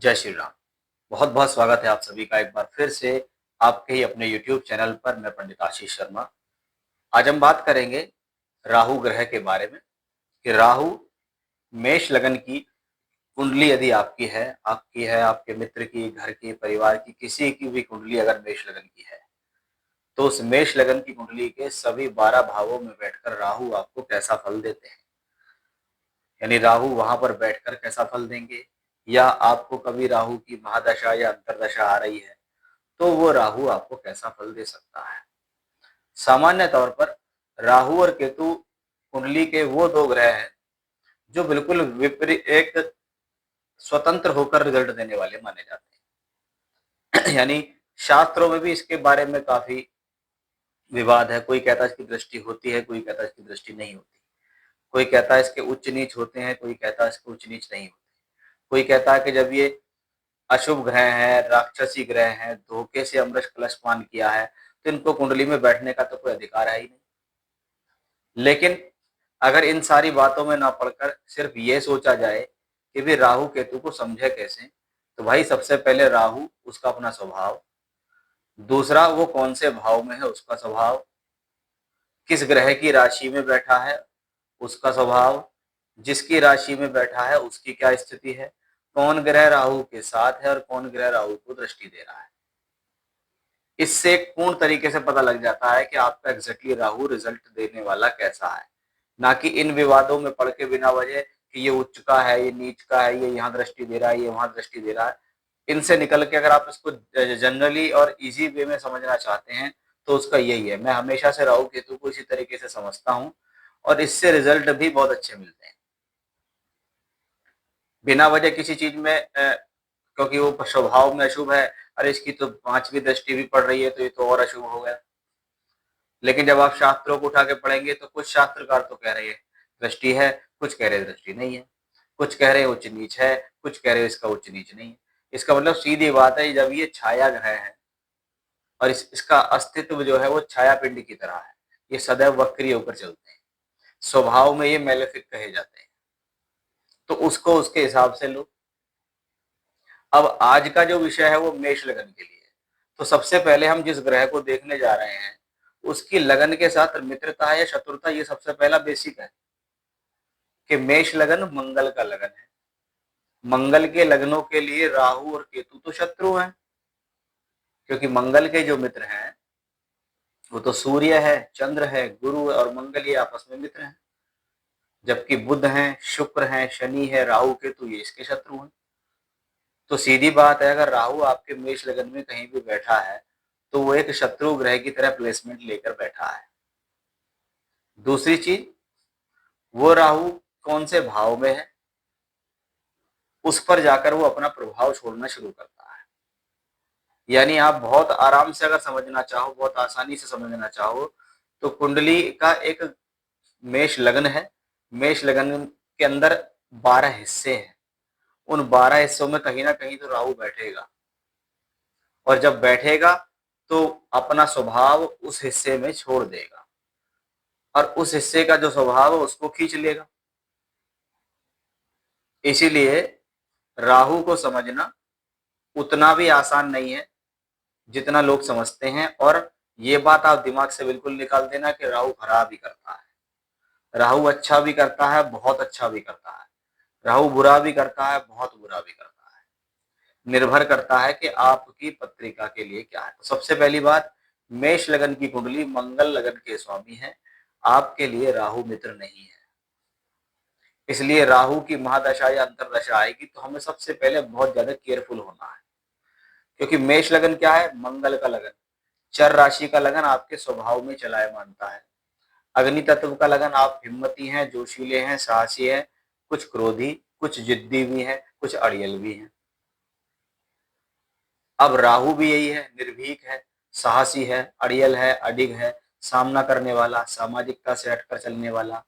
जय श्री राम। बहुत बहुत स्वागत है आप सभी का एक बार फिर से आपके ही अपने YouTube चैनल पर। मैं पंडित आशीष शर्मा। आज हम बात करेंगे राहु ग्रह के बारे में कि राहु मेष लगन की कुंडली यदि आपकी है, आपके मित्र की, घर की, परिवार की, किसी की भी कुंडली अगर मेष लगन की है तो उस मेष लगन की कुंडली के सभी 12 भावों में बैठकर राहु आपको कैसा फल देते हैं, यानी राहु वहां पर बैठकर कैसा फल देंगे, या आपको कभी राहु की महादशा या अंतरदशा आ रही है तो वो राहु आपको कैसा फल दे सकता है। सामान्य तौर पर राहु और केतु कुंडली के वो दो ग्रह हैं जो बिल्कुल विपरीत, एक स्वतंत्र होकर रिजल्ट देने वाले माने जाते हैं। यानी शास्त्रों में भी इसके बारे में काफी विवाद है। कोई कहता है इसकी दृष्टि होती है, कोई कहता है इसकी दृष्टि नहीं होती। कोई कहता है इसके उच्च नीच होते हैं, कोई कहता है इसके उच्च नीच नहीं होते। कोई कहता है कि जब ये अशुभ ग्रह हैं, राक्षसी ग्रह हैं, धोखे से अमृत कलश पान किया है तो इनको कुंडली में बैठने का तो कोई अधिकार है ही नहीं। लेकिन अगर इन सारी बातों में ना पढ़कर सिर्फ ये सोचा जाए कि भी राहु केतु को समझे कैसे, तो भाई सबसे पहले राहु उसका अपना स्वभाव, दूसरा वो कौन से भाव में है उसका स्वभाव, किस ग्रह की राशि में बैठा है उसका स्वभाव, जिसकी राशि में बैठा है उसकी क्या स्थिति है, कौन ग्रह राहु के साथ है और कौन ग्रह राहु को दृष्टि दे रहा है। इससे एक पूर्ण तरीके से पता लग जाता है कि आपका एग्जैक्टली राहु रिजल्ट देने वाला कैसा है। ना कि इन विवादों में पड़ के बिना वजह कि ये उच्च का है, ये नीच का है, ये यहाँ दृष्टि दे रहा है, ये वहां दृष्टि दे रहा है, इनसे निकल के अगर आप इसको जनरली और इजी वे में समझना चाहते हैं तो उसका यही है। मैं हमेशा से राहु केतु को इसी तरीके से समझता हूँ और इससे रिजल्ट भी बहुत अच्छे मिलते हैं। बिना वजह किसी चीज में क्योंकि वो स्वभाव में अशुभ है, अरे इसकी तो 5वीं दृष्टि भी पड़ रही है तो ये तो और अशुभ हो गया। लेकिन जब आप शास्त्रों को उठा के पढ़ेंगे तो कुछ शास्त्रकार तो कह रहे हैं दृष्टि है, कुछ कह रहे दृष्टि नहीं है, कुछ कह रहे उच्च नीच है, कुछ कह रहे इसका उच्च नीच नहीं है। इसका मतलब सीधी बात है, जब ये छाया ग्रह है और इसका अस्तित्व जो है वो छाया पिंड की तरह है, ये सदैव वक्री होकर चलते हैं, स्वभाव में ये मेलेफिक कहे जाते हैं, तो उसको उसके हिसाब से लो। अब आज का जो विषय है वो मेष लगन के लिए है। तो सबसे पहले हम जिस ग्रह को देखने जा रहे हैं उसकी लगन के साथ मित्रता या शत्रुता, ये सबसे पहला बेसिक है कि मेष लगन मंगल का लगन है। मंगल के लगनों के लिए राहु और केतु तो शत्रु हैं, क्योंकि मंगल के जो मित्र हैं वो तो सूर्य है, चंद्र है, गुरु है और मंगल, ये आपस में मित्र हैं। जबकि बुध हैं, शुक्र हैं, शनि है, राहु केतु ये इसके शत्रु हैं। तो सीधी बात है, अगर राहु आपके मेष लगन में कहीं भी बैठा है तो वो एक शत्रु ग्रह की तरह प्लेसमेंट लेकर बैठा है। दूसरी चीज, वो राहु कौन से भाव में है उस पर जाकर वो अपना प्रभाव छोड़ना शुरू करता है। यानी आप बहुत आराम से अगर समझना चाहो, बहुत आसानी से समझना चाहो, तो कुंडली का एक मेष लगन है, मेष लगन के अंदर 12 हिस्से हैं। उन 12 हिस्सों में कहीं ना कहीं तो राहु बैठेगा, और जब बैठेगा तो अपना स्वभाव उस हिस्से में छोड़ देगा और उस हिस्से का जो स्वभाव है उसको खींच लेगा। इसीलिए राहु को समझना उतना भी आसान नहीं है जितना लोग समझते हैं। और ये बात आप दिमाग से बिल्कुल निकाल देना कि राहु खराब ही करता है। राहु अच्छा भी करता है, बहुत अच्छा भी करता है। राहु बुरा भी करता है, बहुत बुरा भी करता है। निर्भर करता है कि आपकी पत्रिका के लिए क्या है। तो सबसे पहली बात, मेष लगन की कुंडली मंगल लगन के स्वामी है, आपके लिए राहु मित्र नहीं है। इसलिए राहु की महादशा या अंतरदशा आएगी तो हमें सबसे पहले बहुत ज्यादा केयरफुल होना है, क्योंकि मेष लगन क्या है? मंगल का लगन, चर राशि का लगन, आपके स्वभाव में चलाए मानता है। अग्नि तत्व का लगन, आप हिम्मती हैं, जोशीले हैं, साहसी हैं, कुछ क्रोधी, कुछ जिद्दी भी हैं, कुछ अड़ियल भी हैं। अब राहु भी यही है, निर्भीक है, साहसी है, अड़ियल है, अडिग है, सामना करने वाला, सामाजिकता से हटकर चलने वाला,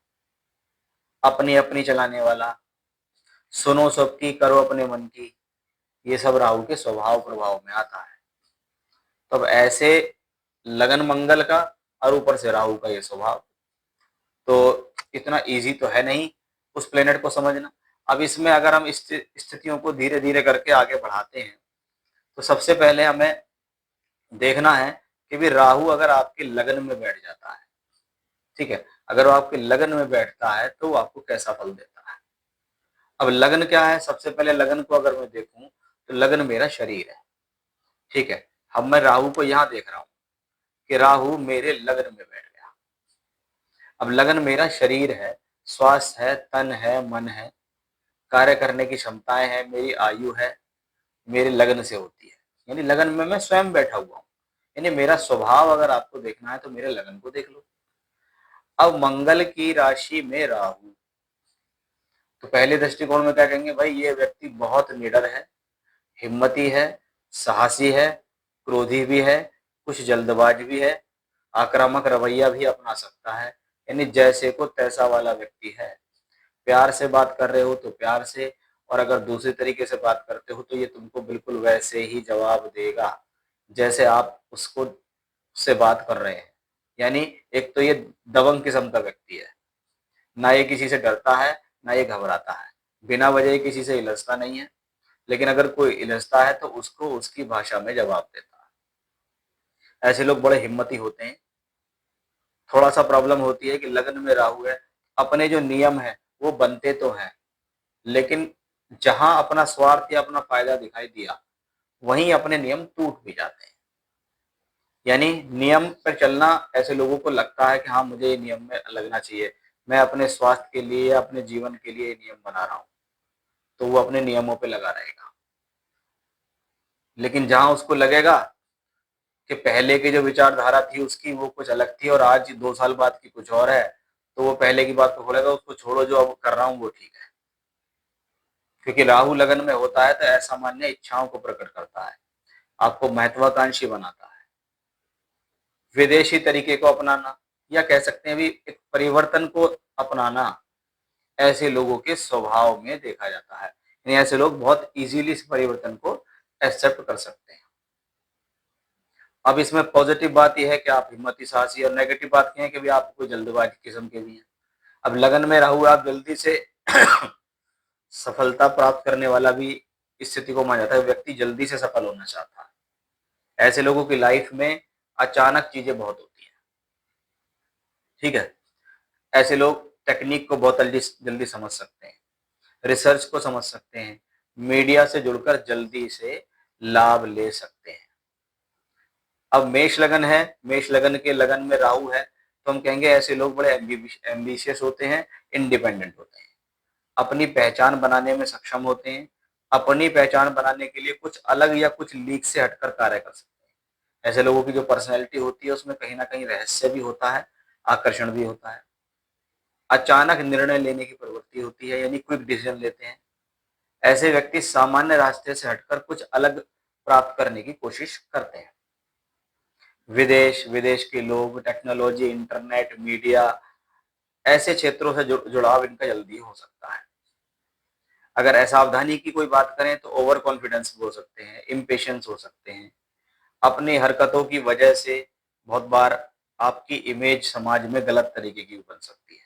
अपनी अपनी चलाने वाला, सुनो सबकी करो अपने मन की, ये सब राहु के स्वभाव प्रभाव में आता है। तब ऐसे लगन मंगल का और ऊपर से राहु का ये स्वभाव, तो इतना इजी तो है नहीं उस प्लेनेट को समझना। अब इसमें अगर हम इस स्थितियों को धीरे धीरे करके आगे बढ़ाते हैं, तो सबसे पहले हमें देखना है कि भी राहु अगर आपके लगन में बैठ जाता है, ठीक है, अगर वो आपके लगन में बैठता है तो वो आपको कैसा फल देता है। अब लगन क्या है, सबसे पहले लगन को अगर मैं देखूं तो लगन मेरा शरीर है, ठीक है। अब मैं राहु को यहाँ देख रहा हूँ कि राहु मेरे लगन में बैठ गया। अब लगन मेरा शरीर है, स्वास्थ्य है, तन है, मन है, कार्य करने की क्षमताएं हैं, मेरी आयु है, मेरे लगन से होती है। यानी लगन में मैं स्वयं बैठा हुआ हूँ। यानी मेरा स्वभाव अगर आपको देखना है तो मेरे लगन को देख लो। अब मंगल की राशि में राहु, तो पहले दृष्टिकोण में क्या कहेंगे, भाई ये व्यक्ति बहुत निडर है, हिम्मती है, साहसी है, क्रोधी भी है, कुछ जल्दबाज भी है, आक्रामक रवैया भी अपना सकता है। यानी जैसे को तैसा वाला व्यक्ति है। प्यार से बात कर रहे हो तो प्यार से, और अगर दूसरे तरीके से बात करते हो तो ये तुमको बिल्कुल वैसे ही जवाब देगा जैसे आप उसको से बात कर रहे हैं। यानी एक तो ये दबंग किस्म का व्यक्ति है, ना ये किसी से डरता है, ना ये घबराता है, बिना वजह किसी से इलझता नहीं है, लेकिन अगर कोई इलझता है तो उसको उसकी भाषा में जवाब देता है। ऐसे लोग बड़े हिम्मती होते हैं। थोड़ा सा प्रॉब्लम होती है कि लगन में राहु है, अपने जो नियम है वो बनते तो हैं, लेकिन जहां अपना स्वार्थ या अपना फायदा दिखाई दिया वहीं अपने नियम टूट भी जाते हैं। यानी नियम पर चलना, ऐसे लोगों को लगता है कि हाँ मुझे ये नियम में लगना चाहिए, मैं अपने स्वास्थ्य के लिए, अपने जीवन के लिए नियम बना रहा हूँ, तो वो अपने नियमों पे लगा रहेगा। लेकिन जहां उसको लगेगा कि पहले की जो विचारधारा थी उसकी वो कुछ अलग थी और आज 2 साल बाद की कुछ और है, तो वो पहले की बात को बोलेगा उसको छोड़ो, जो अब कर रहा हूँ वो ठीक है। क्योंकि राहु लगन में होता है तो असामान्य इच्छाओं को प्रकट करता है, आपको महत्वाकांक्षी बनाता है, विदेशी तरीके को अपनाना, या कह सकते हैं भी एक परिवर्तन को अपनाना ऐसे लोगों के स्वभाव में देखा जाता है। यानी ऐसे लोग बहुत इजीली इस परिवर्तन को एक्सेप्ट कर सकते हैं। अब इसमें पॉजिटिव बात यह है कि आप हिम्मती, साहसी, और नेगेटिव बात यह है कि भी आप कोई जल्दबाजी किस्म के भी हैं। अब लगन में राहु आप जल्दी से सफलता प्राप्त करने वाला भी स्थिति को माना जाता है, व्यक्ति जल्दी से सफल होना चाहता है। ऐसे लोगों की लाइफ में अचानक चीजें बहुत होती हैं, ठीक है। ऐसे लोग टेक्निक को बहुत जल्दी जल्दी समझ सकते हैं, रिसर्च को समझ सकते हैं, मीडिया से जुड़कर जल्दी से लाभ ले सकते हैं। अब मेष लगन है, मेष लगन के लगन में राहु है, तो हम कहेंगे ऐसे लोग बड़े एम्बिशियस होते हैं, इंडिपेंडेंट होते हैं, अपनी पहचान बनाने में सक्षम होते हैं, अपनी पहचान बनाने के लिए कुछ अलग या कुछ लीक से हटकर कार्य कर सकते हैं। ऐसे लोगों की जो पर्सनैलिटी होती है उसमें कहीं ना कहीं रहस्य भी होता है, आकर्षण भी होता है, अचानक निर्णय लेने की प्रवृत्ति होती है, यानी क्विक डिसीजन लेते हैं। ऐसे व्यक्ति सामान्य रास्ते से हटकर कुछ अलग प्राप्त करने की कोशिश करते हैं। विदेश विदेश के लोग, टेक्नोलॉजी, इंटरनेट, मीडिया, ऐसे क्षेत्रों से जुड़ाव इनका जल्दी हो सकता है। अगर असावधानी की कोई बात करें तो ओवर कॉन्फिडेंस हो सकते हैं, इम्पेशंस हो सकते हैं। अपनी हरकतों की वजह से बहुत बार आपकी इमेज समाज में गलत तरीके की बन सकती है,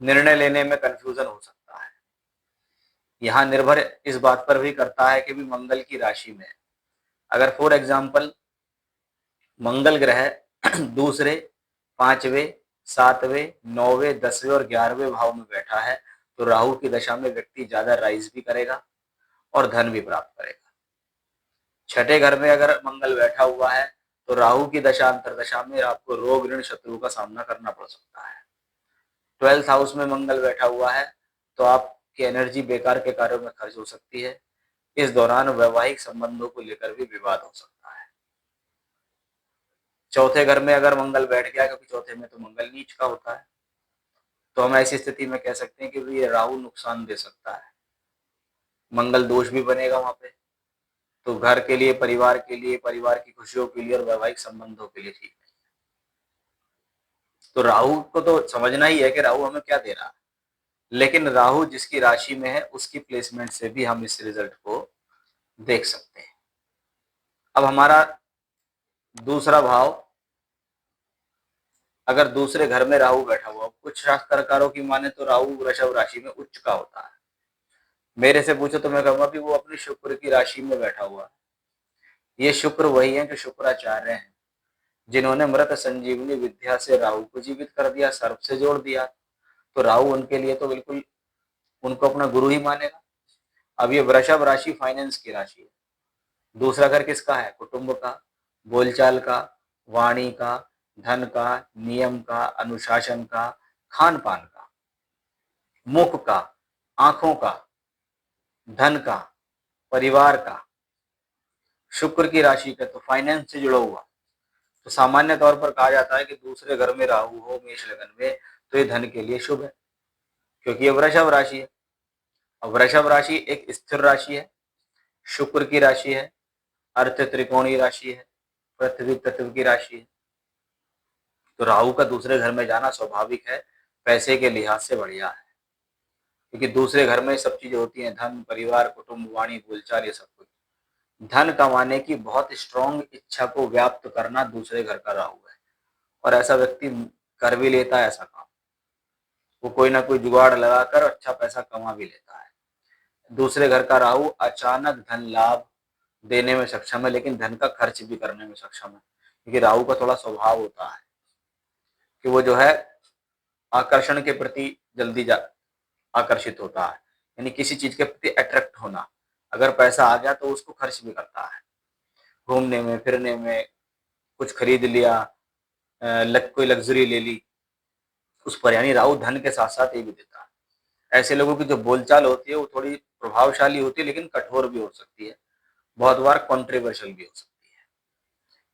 निर्णय लेने में कंफ्यूजन हो सकता है। यहाँ निर्भर इस बात पर भी करता है कि भी मंगल की राशि में अगर फॉर एग्जाम्पल मंगल ग्रह दूसरे, पांचवें, सातवें, नौवें, 10वें और 11वें भाव में बैठा है, तो राहु की दशा में व्यक्ति ज्यादा राइज भी करेगा और धन भी प्राप्त करेगा। छठे घर में अगर मंगल बैठा हुआ है तो राहु की दशा अंतरदशा में आपको रोग, ऋण, शत्रु का सामना करना पड़ सकता है। 12th हाउस में मंगल बैठा हुआ है तो आपकी एनर्जी बेकार के कार्यों में खर्च हो सकती है। इस दौरान वैवाहिक संबंधों को लेकर भी विवाद हो सकता है। चौथे घर में अगर मंगल बैठ गया, क्योंकि चौथे में तो मंगल नीच का होता है, तो हम ऐसी स्थिति में कह सकते हैं कि ये राहु नुकसान दे सकता है, मंगल दोष भी बनेगा वहां पे। तो घर के लिए, परिवार के लिए, परिवार की खुशियों के लिए और वैवाहिक संबंधों के लिए ठीक नहीं। तो राहु को तो समझना ही है कि राहु हमें क्या दे रहा है, लेकिन राहु जिसकी राशि में है उसकी प्लेसमेंट से भी हम इस रिजल्ट को देख सकते हैं। अब हमारा दूसरा भाव, अगर दूसरे घर में राहु बैठा हुआ, कुछ शास्त्रकारों की माने तो राहु वृषभ राशि में उच्च का होता है, मेरे से पूछो तो मैं कहूंगा कि वो अपनी शुक्र की राशि में बैठा हुआ है। ये शुक्र वही है जो शुक्राचार्य हैं, जिन्होंने मृत संजीवनी विद्या से राहु को जीवित कर दिया, सर्प से जोड़ दिया। तो राहु उनके लिए तो बिल्कुल उनको अपना गुरु ही मानेगा। अब ये वृषभ राशि फाइनेंस की राशि है। दूसरा घर किसका है? कुटुंब का, बोलचाल का, वाणी का, धन का, नियम का, अनुशासन का, खान पान का, मुख का, आंखों का, धन का, परिवार का। शुक्र की राशि का तो फाइनेंस से जुड़ा हुआ। तो सामान्य तौर पर कहा जाता है कि दूसरे घर में राहु हो मेष लगन में तो ये धन के लिए शुभ है, क्योंकि ये वृषभ राशि है। अब वृषभ राशि एक स्थिर राशि है, शुक्र की राशि है, अर्थ त्रिकोणीय राशि है, पृथ्वी तत्व की राशि है। तो राहु का दूसरे घर में जाना स्वाभाविक है, पैसे के लिहाज से बढ़िया है, क्योंकि दूसरे घर में सब चीजें होती हैं, धन, परिवार, कुटुंब, वाणी, बोलचाल, ये सब कुछ। धन कमाने की बहुत स्ट्रांग इच्छा को व्याप्त करना दूसरे घर का राहु है, और ऐसा व्यक्ति कर भी लेता है ऐसा काम। वो कोई ना कोई जुगाड़ लगाकर अच्छा पैसा कमा भी लेता है। दूसरे घर का राहु अचानक धन लाभ देने में सक्षम है, लेकिन धन का खर्च भी करने में सक्षम है, क्योंकि राहु का थोड़ा स्वभाव होता है कि वो जो है आकर्षण के प्रति जल्दी आकर्षित होता है, यानी किसी चीज के प्रति अट्रैक्ट होना। अगर पैसा आ गया तो उसको खर्च भी करता है, घूमने में, फिरने में, कुछ खरीद लिया, कोई लग्जरी ले ली उस पर। यानी राहु धन के साथ साथ ये भी देता है। ऐसे लोगों की जो बोलचाल होती है वो थोड़ी प्रभावशाली होती है, लेकिन कठोर भी हो सकती है, बहुत बार कॉन्ट्रोवर्शियल भी हो सकती है।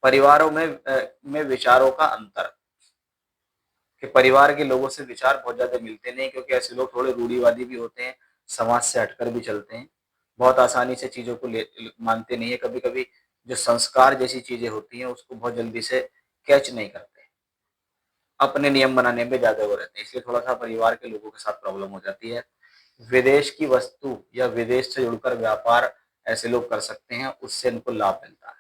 परिवारों में विचारों का अंतर, कि परिवार के लोगों से विचार बहुत ज्यादा मिलते नहीं, क्योंकि ऐसे लोग थोड़े रूढ़िवादी भी होते हैं, समाज से हटकर भी चलते हैं, बहुत आसानी से चीजों को मानते नहीं है। कभी कभी जो संस्कार जैसी चीजें होती हैं उसको बहुत जल्दी से कैच नहीं करते, अपने नियम बनाने में ज्यादा वो रहते हैं, इसलिए थोड़ा सा परिवार के लोगों के साथ प्रॉब्लम हो जाती है। विदेश की वस्तु या विदेश से जुड़कर व्यापार ऐसे लोग कर सकते हैं, उससे इनको लाभ मिलता है।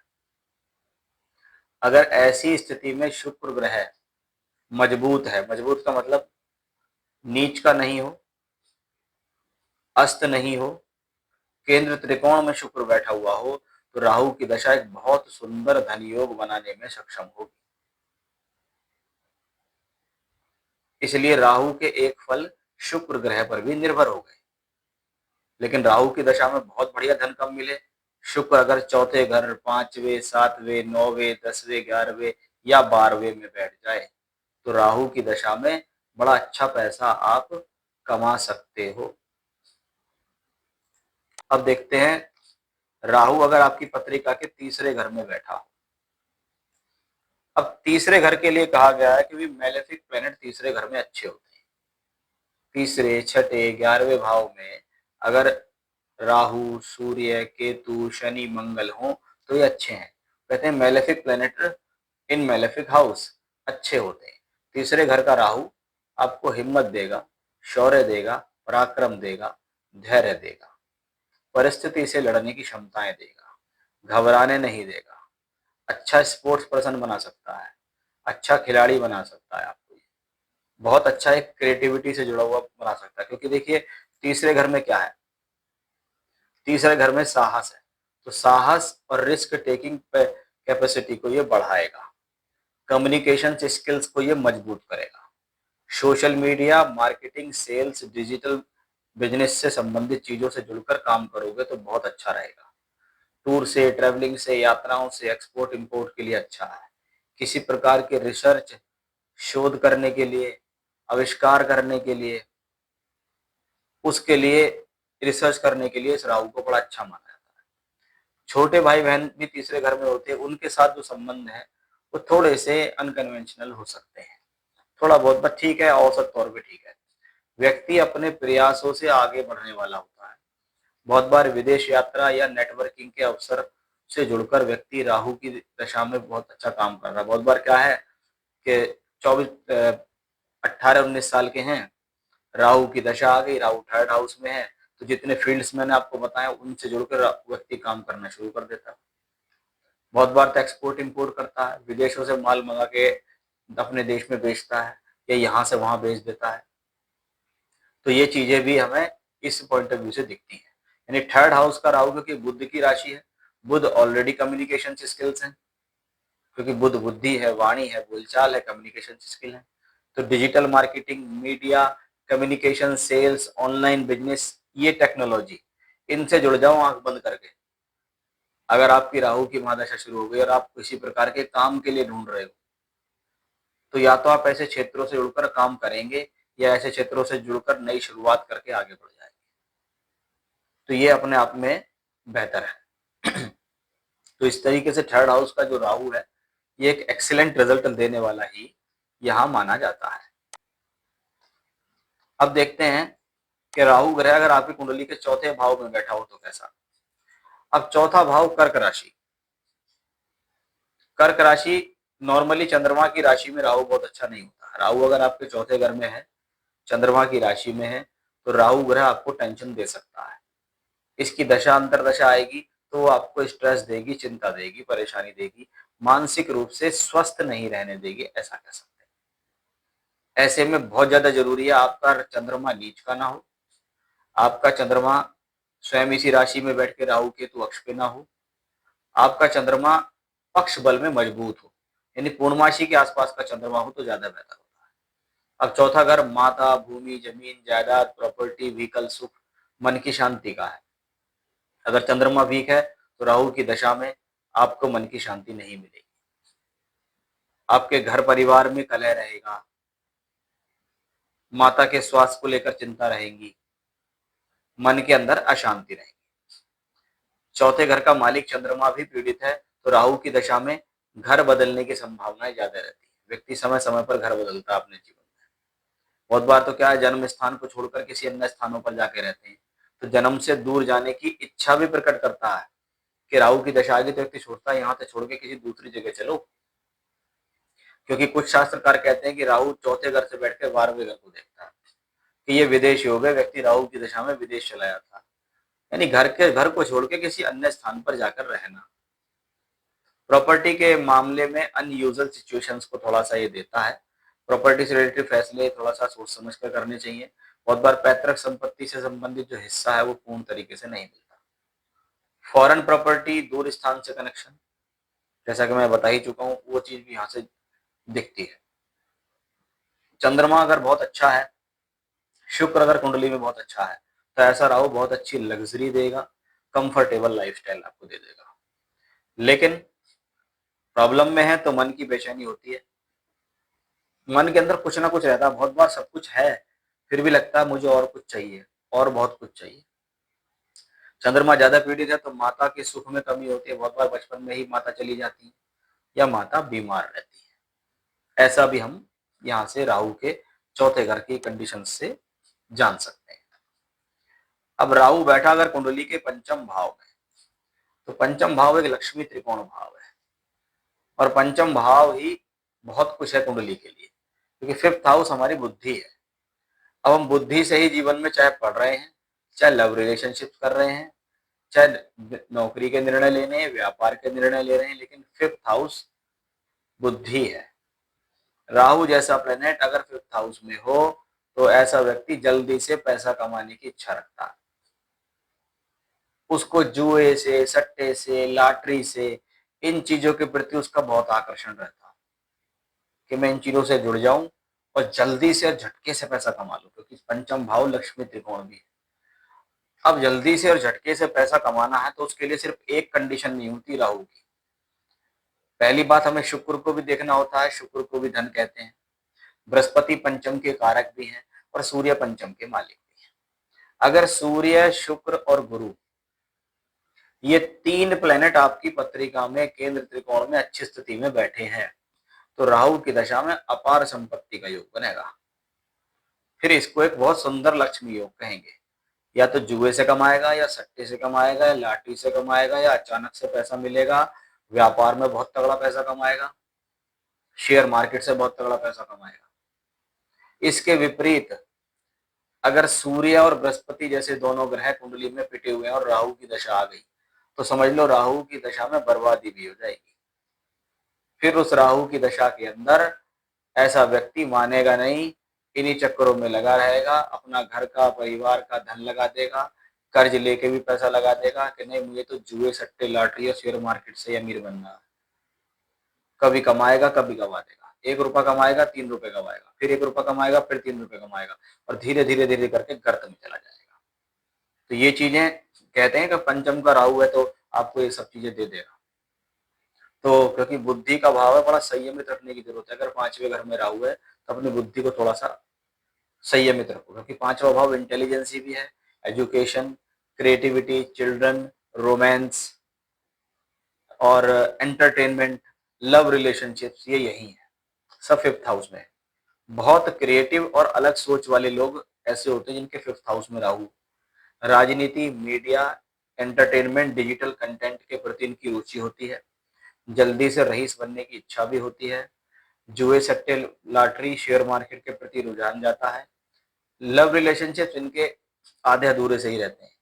अगर ऐसी स्थिति में शुक्र ग्रह मजबूत है, मजबूत का मतलब नीच का नहीं हो, अस्त नहीं हो, केंद्र त्रिकोण में शुक्र बैठा हुआ हो, तो राहु की दशा एक बहुत सुंदर धन योग बनाने में सक्षम होगी। इसलिए राहु के एक फल शुक्र ग्रह पर भी निर्भर हो गए। लेकिन राहु की दशा में बहुत बढ़िया धन कब मिले? शुक्र अगर चौथे घर, पांचवें, सातवें, नौवें, 10वें, 11वें या 12वें में बैठ जाए तो राहु की दशा में बड़ा अच्छा पैसा आप कमा सकते हो। अब देखते हैं, राहु अगर आपकी पत्रिका के तीसरे घर में बैठा हो। अब तीसरे घर के लिए कहा गया है कि मेलेफिक प्लेनेट तीसरे घर में अच्छे होते हैं। तीसरे, छठे, 11वें भाव में अगर राहु, सूर्य, केतु, शनि, मंगल हो तो ये अच्छे हैं। कहते हैं malefic planet in malefic house अच्छे होते हैं। तीसरे घर का राहु आपको हिम्मत देगा, शौर्य देगा, पराक्रम देगा, धैर्य देगा, परिस्थिति से लड़ने की क्षमताएं देगा, घबराने नहीं देगा, अच्छा स्पोर्ट्स पर्सन बना सकता है, अच्छा खिलाड़ी बना सकता है आपको, बहुत अच्छा एक क्रिएटिविटी से जुड़ा हुआ बना सकता है। क्योंकि देखिए तीसरे घर में क्या है, तीसरे घर में साहस है, तो साहस और रिस्क टेकिंग कैपेसिटी को ये बढ़ाएगा, कम्युनिकेशन स्किल्स को ये मजबूत करेगा। Social media, marketing, sales, digital business से संबंधित चीजों से जुड़कर काम करोगे तो बहुत अच्छा रहेगा। टूर से, ट्रैवलिंग से, यात्राओं से, एक्सपोर्ट इंपोर्ट के लिए अच्छा है। किसी प्रकार के रिसर्च, शोध करने के लिए, आविष्कार करने के लिए, उसके लिए, रिसर्च करने के लिए इस राहु को बड़ा अच्छा माना जाता है। छोटे भाई बहन भी तीसरे घर में होते हैं, उनके साथ जो संबंध है वो थोड़े से अनकन्वेंशनल हो सकते हैं, थोड़ा बहुत, बट ठीक है, औसत तौर पे ठीक है। व्यक्ति अपने प्रयासों से आगे बढ़ने वाला होता है। बहुत बार विदेश यात्रा या नेटवर्किंग के अवसर से जुड़कर व्यक्ति राहु की दशा में बहुत अच्छा काम कर रहा है। बहुत बार क्या है कि 18-19 साल के हैं, राहु की दशा आ गई, राहु थर्ड हाउस में है, तो जितने फील्ड्स मैंने आपको बताया उनसे जुड़कर व्यक्ति काम करना शुरू कर देता है। बहुत बार तो एक्सपोर्ट इंपोर्ट करता है, विदेशों से माल मंगा के अपने देश में बेचता है या यहाँ से वहां बेच देता है। तो ये चीजें भी हमें इस पॉइंट ऑफ व्यू से दिखती हैं। यानी थर्ड हाउस का राहु क्योंकि बुध की राशि है, बुध ऑलरेडी कम्युनिकेशन स्किल्स हैं, क्योंकि बुध बुद्धि है, वाणी है, बोलचाल है, कम्युनिकेशन स्किल है। तो digital marketing, media, communication, sales, online business, ये टेक्नोलॉजी, इनसे जुड़ जाओ आंख बंद करके। अगर आपकी राहु की महादशा शुरू हो गई और आप किसी प्रकार के काम के लिए ढूंढ रहे हो, तो या तो आप ऐसे क्षेत्रों से जुड़कर काम करेंगे या ऐसे क्षेत्रों से जुड़कर नई शुरुआत करके आगे बढ़ जाएंगे। तो ये अपने आप में बेहतर है। तो इस तरीके से थर्ड हाउस का जो राहु है, ये एक एक्सीलेंट रिजल्ट देने वाला ही यहां माना जाता है। अब देखते हैं कि राहु ग्रह अगर आपकी कुंडली के चौथे भाव में बैठा हो तो कैसा। अब चौथा भाव कर्क राशि। कर्क राशि नॉर्मली चंद्रमा की राशि में राहु बहुत अच्छा नहीं होता। राहु अगर आपके चौथे घर में है, चंद्रमा की राशि में है, तो राहु ग्रह आपको टेंशन दे सकता है। इसकी दशा अंतरदशा आएगी तो वो आपको स्ट्रेस देगी, चिंता देगी, परेशानी देगी, मानसिक रूप से स्वस्थ नहीं रहने देगी, ऐसा कह सकते हैं। ऐसे में बहुत ज्यादा जरूरी है आपका चंद्रमा नीच का ना हो, आपका चंद्रमा स्वयं इसी राशि में बैठ के राहु केतु अक्ष पे ना हो, आपका चंद्रमा पक्ष बल में मजबूत हो, यानी पूर्णमासी के आसपास का चंद्रमा हो तो ज्यादा बेहतर होता है। अब चौथा घर माता, भूमि, जमीन, जायदाद, प्रॉपर्टी, व्हीकल, सुख, मन की शांति का है। अगर चंद्रमा वीक है तो राहु की दशा में आपको मन की शांति नहीं मिलेगी, आपके घर परिवार में कलह रहेगा, माता के स्वास्थ्य को लेकर चिंता रहेगी, मन के अंदर अशांति रहेगी। चौथे घर का मालिक चंद्रमा भी पीड़ित है तो राहु की दशा में घर बदलने की संभावनाएं ज्यादा रहती है। व्यक्ति समय समय पर घर बदलता है अपने जीवन में। बहुत बार तो क्या है, जन्म स्थान को छोड़कर किसी अन्य स्थानों पर जाके रहते हैं, तो जन्म से दूर जाने की इच्छा भी प्रकट करता है कि राहु की दशा आगे तो व्यक्ति सोचता है यहाँ से छोड़ के किसी दूसरी जगह चलो, क्योंकि कुछ शास्त्रकार कहते हैं कि राहु चौथे घर से बैठ कर 12वें घर को देखता है कि ये विदेश योग है, व्यक्ति राहु की दशा में विदेश चला जाता है, यानी घर को छोड़ के किसी अन्य स्थान पर जाकर रहना। प्रॉपर्टी के मामले में अनयूजुअल सिचुएशंस को थोड़ा सा ये देता है। प्रॉपर्टी से रिलेटेड फैसले थोड़ा सा सोच समझ कर करने चाहिए। बहुत बार पैतृक संपत्ति से संबंधित जो हिस्सा है वो पूर्ण तरीके से नहीं मिलता। फॉरेन प्रॉपर्टी, दूर स्थान से कनेक्शन, जैसा कि मैं बता ही चुका हूँ, वो चीज भी यहाँ से दिखती है। चंद्रमा अगर बहुत अच्छा है, शुक्र अगर कुंडली में बहुत अच्छा है, तो ऐसा राहु बहुत अच्छी लग्जरी देगा, कंफर्टेबल लाइफस्टाइल आपको दे देगा। लेकिन प्रॉब्लम में है तो मन की बेचैनी होती है, मन के अंदर कुछ ना कुछ रहता है। बहुत बार सब कुछ है फिर भी लगता है मुझे और कुछ चाहिए, और बहुत कुछ चाहिए। चंद्रमा ज्यादा पीड़ित है तो माता के सुख में कमी होती है। बहुत बार बचपन में ही माता चली जाती है या माता बीमार रहती है। ऐसा भी हम यहाँ से राहु के चौथे घर की कंडीशन से जान सकते हैं। अब राहु बैठा अगर कुंडली के पंचम भाव में, तो पंचम भाव एक लक्ष्मी त्रिकोण भाव है और पंचम भाव ही बहुत कुछ है कुंडली के लिए, क्योंकि फिफ्थ हाउस हमारी बुद्धि है। अब हम बुद्धि से ही जीवन में चाहे पढ़ रहे हैं, चाहे लव रिलेशनशिप कर रहे हैं, चाहे नौकरी के निर्णय लेने हैं, व्यापार के निर्णय ले रहे हैं, लेकिन फिफ्थ हाउस बुद्धि है। राहु जैसा प्लेनेट अगर फिफ्थ हाउस में हो तो ऐसा व्यक्ति जल्दी से पैसा कमाने की इच्छा रखता है। उसको जुए से, सट्टे से, लॉटरी से, इन चीजों के प्रति उसका बहुत आकर्षण रहता है कि मैं इन चीजों से जुड़ जाऊं और जल्दी से और झटके से पैसा कमा लूं, क्योंकि पंचम भाव लक्ष्मी त्रिकोण भी है। अब जल्दी से और झटके से पैसा कमाना है तो उसके लिए सिर्फ एक कंडीशन नहीं होती राहु की। पहली बात, हमें शुक्र को भी देखना होता है, शुक्र को भी धन कहते हैं। बृहस्पति पंचम के कारक भी हैं और सूर्य पंचम के मालिक भी हैं। अगर सूर्य, शुक्र और गुरु, ये तीन प्लेनेट आपकी पत्रिका में केंद्र त्रिकोण में अच्छी स्थिति में बैठे हैं तो राहु की दशा में अपार संपत्ति का योग बनेगा। फिर इसको एक बहुत सुंदर लक्ष्मी योग कहेंगे। या तो जुए से कमाएगा, या सट्टे से कमाएगा, या लॉटरी से कमाएगा, या अचानक से पैसा मिलेगा, व्यापार में बहुत तगड़ा पैसा कमाएगा, शेयर मार्केट से बहुत तगड़ा पैसा कमाएगा। इसके विपरीत अगर सूर्य और बृहस्पति जैसे दोनों ग्रह कुंडली में पिटे हुए हैं और राहु की दशा आ गई तो समझ लो राहु की दशा में बर्बादी भी हो जाएगी। फिर उस राहु की दशा के अंदर ऐसा व्यक्ति मानेगा नहीं, इन्हीं चक्करों में लगा रहेगा, अपना घर का, परिवार का धन लगा देगा, कर्ज लेके भी पैसा लगा देगा कि नहीं मुझे तो जुए सट्टे लॉटरी और शेयर मार्केट से अमीर बनना है। कभी कमाएगा कभी गवा देगा, 1 रुपया कमाएगा 3 रुपए गवाएगा, फिर 1 रुपया कमाएगा फिर 3 रुपए कमाएगा, और धीरे धीरे धीरे करके गर्त में चला जाएगा। तो ये चीजें कहते हैं कि पंचम का राहु है तो आपको ये सब चीजें दे देगा। तो क्योंकि बुद्धि का भाव है, बड़ा संयमित रखने की जरूरत है। अगर 5वें घर में राहु है तो अपनी बुद्धि को थोड़ा सा संयमित रखो, क्योंकि 5वां भाव इंटेलिजेंसी भी है, एजुकेशन, क्रिएटिविटी, चिल्ड्रन, रोमांस और एंटरटेनमेंट, लव रिलेशनशिप्स, ये यही है, सब 5th हाउस में है। बहुत क्रिएटिव और अलग सोच वाले लोग ऐसे होते हैं जिनके 5th हाउस में राहु। राजनीति, मीडिया, एंटरटेनमेंट, डिजिटल कंटेंट के प्रति इनकी रुचि होती है। जल्दी से रईस बनने की इच्छा भी होती है। जुए सट्टे लॉटरी शेयर मार्केट के प्रति रुझान जाता है। लव रिलेशनशिप्स इनके आधे अधूरे से ही रहते हैं,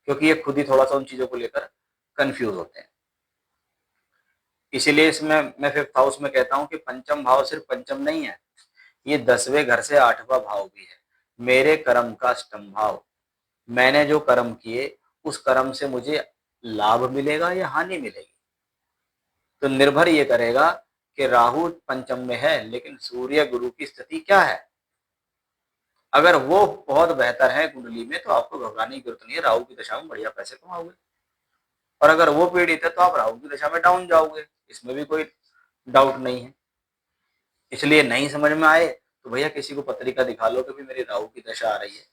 क्योंकि ये खुद ही थोड़ा सा उन चीजों को लेकर कंफ्यूज होते हैं। इसीलिए इसमें मैं 5th हाउस में कहता हूं कि पंचम भाव सिर्फ पंचम नहीं है, ये 10वें घर से 8वां भाव भी है। मेरे कर्म का अष्टम भाव, मैंने जो कर्म किए उस कर्म से मुझे लाभ मिलेगा या हानि मिलेगी, तो निर्भर ये करेगा कि राहु पंचम में है लेकिन सूर्य गुरु की स्थिति क्या है। अगर वो बहुत बेहतर है कुंडली में तो आपको घबराने की जरूरत नहीं है, राहु की दशा में बढ़िया पैसे कमाओगे। और अगर वो पीड़ित है तो आप राहु की दशा में डाउन जाओगे, इसमें भी कोई डाउट नहीं है। इसलिए नहीं समझ में आए तो भैया किसी को पत्रिका दिखा लो कि भी मेरी राहु की दशा आ रही है